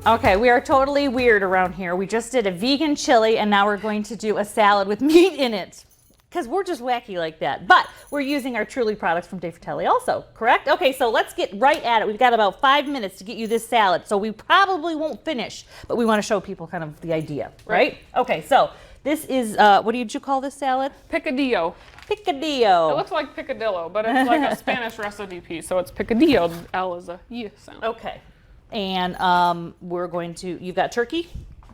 Okay, we are totally weird around here. We just did a vegan chili, and now we're going to do a salad with meat in it. Because we're just wacky like that. But we're using our Truly products from De Fratelli also, correct? Okay, so let's get right at it. We've got about 5 minutes to get you this salad, so we probably won't finish, but we want to show people kind of the idea, right? Okay, so this is, what did you call this salad? Picadillo. Picadillo. It looks like Picadillo, but it's like a Spanish recipe, so it's Picadillo. The L is a Y sound. Okay. And we're going to, you've got turkey?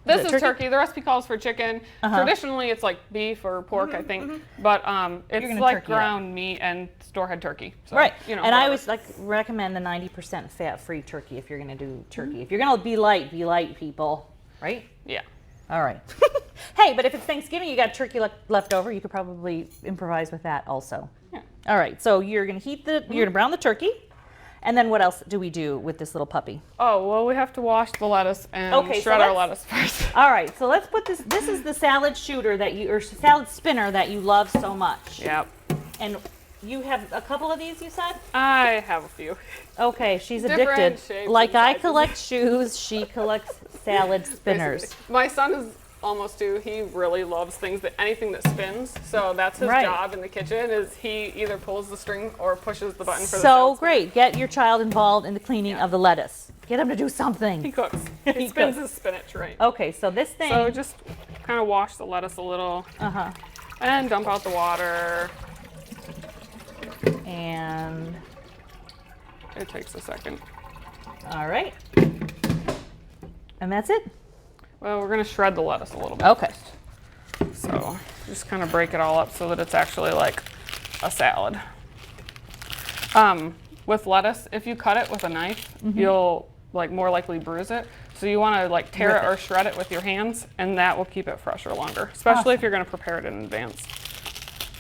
This is turkey. The recipe calls for chicken. Traditionally, it's like beef or pork, I think. But it's like ground meat and store-head turkey. So, right. You know, and I always recommend the 90% fat-free turkey if you're going to do turkey. If you're going to be light, people. Right? Yeah. All right. Hey, but if it's Thanksgiving, you got turkey left over, you could probably improvise with that also. Yeah. All right. So you're going to you're going to brown the turkey. And then what else do we do with this little puppy? Oh, well, we have to wash the lettuce and shred our lettuce first. All right, so let's put this is the salad shooter or salad spinner that you love so much. Yep. And you have a couple of these, you said? I have a few. Okay, she's Different addicted. shapes Like and I sizes. collect shoes, she collects salad spinners. Basically. My son is almost 2. He really loves anything that spins. So that's his job in the kitchen is he either pulls the string or pushes the button for the salad So great. Get your child involved in the cleaning of the lettuce. Get him to do something. He cooks. He spins his spinach, right? Okay, so this thing. So just kind of wash the lettuce a little. And dump out the water. And it takes a second. All right. And that's it? Well, we're going to shred the lettuce a little bit. Okay. So just kind of break it all up so that it's actually like a salad. With lettuce, if you cut it with a knife, you'll more likely bruise it. So you want to tear it or shred it with your hands, and that will keep it fresher longer, especially if you're going to prepare it in advance.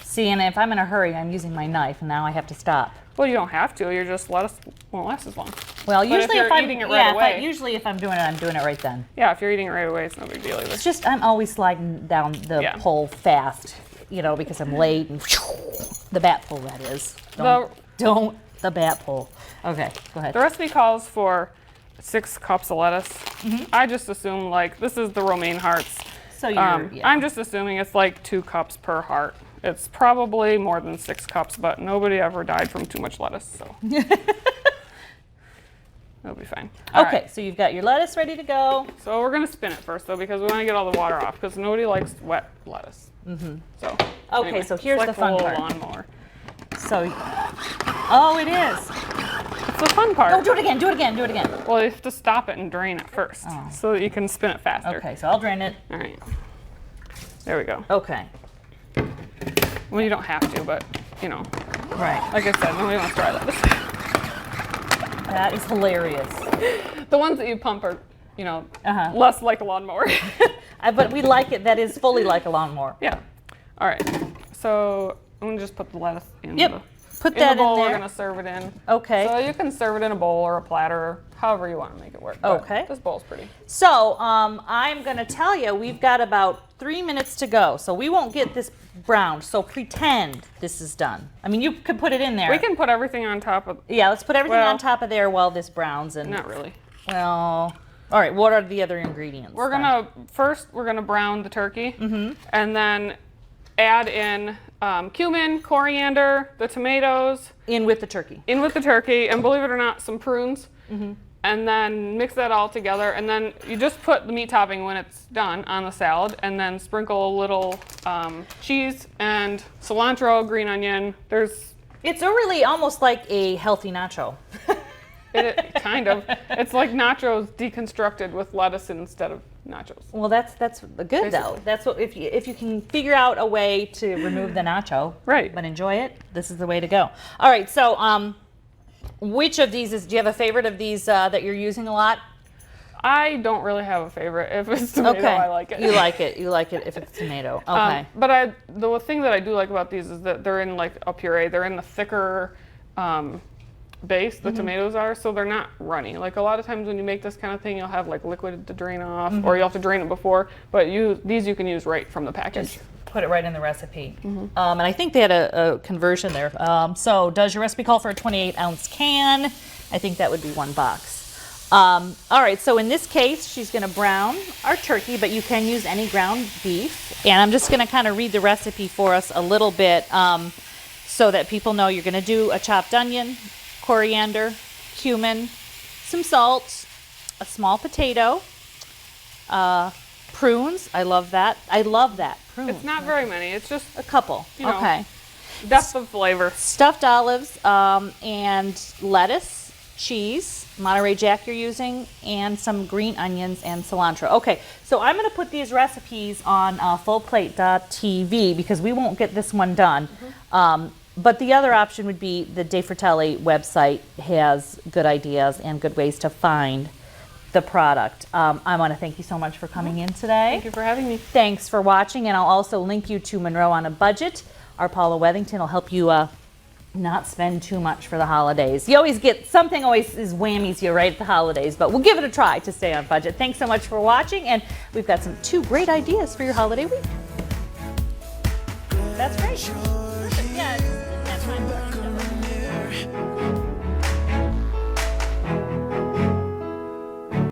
See, and if I'm in a hurry, I'm using my knife, and now I have to stop. Well, you don't have to. Your lettuce won't last as long. Well, but usually if I'm eating it right away, usually if I'm doing it, I'm doing it right then. Yeah, if you're eating it right away, it's no big deal either. It's just I'm always sliding down the pole fast, because I'm late and the bat pole that is. Don't the bat pole. Okay, go ahead. The recipe calls for 6 cups of lettuce. I just assume this is the romaine hearts. So I'm just assuming it's 2 cups per heart. It's probably more than 6 cups, but nobody ever died from too much lettuce, so it'll be fine. Okay, so you've got your lettuce ready to go. So we're gonna spin it first though, because we want to get all the water off, because nobody likes wet lettuce. So okay, anyway, so here's the fun part. Lawnmower. So, it is. It's the fun part. No, do it again. Well, you have to stop it and drain it first, so that you can spin it faster. Okay, so I'll drain it. All right. There we go. Okay. Well, you don't have to, but Right. like I said, nobody wants dry lettuce. That is hilarious. The ones that you pump are, less like a lawnmower. But we like it. That is fully like a lawnmower. Yeah. All right. So I'm gonna just put the lettuce in. Put in that the bowl in there. We're gonna serve it in. Okay. So you can serve it in a bowl or a platter, however you want to make it work. Okay. This bowl's pretty. So I'm gonna tell you, we've got about 3 minutes to go. So we won't get this browned. So pretend this is done. I mean, you could put it in there. We can put everything on top of. Yeah, let's put everything on top of there while this browns. And not really. Well, all right. What are the other ingredients? We're gonna brown the turkey, and then add in cumin, coriander, the tomatoes. In with the turkey. And believe it or not, some prunes. And then mix that all together, and then you just put the meat topping when it's done on the salad, and then sprinkle a little cheese and cilantro, green onion. It's really almost like a healthy nacho. Kind of. It's like nachos deconstructed with lettuce instead of nachos. Well, that's good Basically. though. That's what if you can figure out a way to remove the nacho, right? But enjoy it. This is the way to go. All right. So, which of these do you have a favorite of these that you're using a lot? I don't really have a favorite. If it's tomato, I like it. You like it. You like it if it's tomato. Okay. But the thing that I do like about these is that they're in a puree. They're in the thicker base, the tomatoes are, so they're not runny. A lot of times when you make this kind of thing, you'll have liquid to drain off, or you'll have to drain it before, but these you can use right from the package. Just put it right in the recipe. And I think they had a conversion there. So does your recipe call for a 28-ounce can? I think that would be 1 box. All right, so in this case, she's gonna brown our turkey, but you can use any ground beef. And I'm just gonna kind of read the recipe for us a little bit so that people know you're gonna do a chopped onion, coriander, cumin, some salt, a small potato, prunes. I love that. Prunes. It's not very many. It's just A couple. You know. Okay. depth of flavor. Stuffed olives and lettuce, cheese, Monterey Jack you're using, and some green onions and cilantro. Okay, so I'm going to put these recipes on fullplate.tv because we won't get this one done. But the other option would be the De Fratelli website has good ideas and good ways to find the product. I want to thank you so much for coming in today. Thank you for having me. Thanks for watching, and I'll also link you to Monroe on a Budget. Our Paula Wethington will help you not spend too much for the holidays. You always get something, always is whammies you right at the holidays, but we'll give it a try to stay on budget. Thanks so much for watching, and we've got two great ideas for your holiday week. That's great. Yeah, it's that time.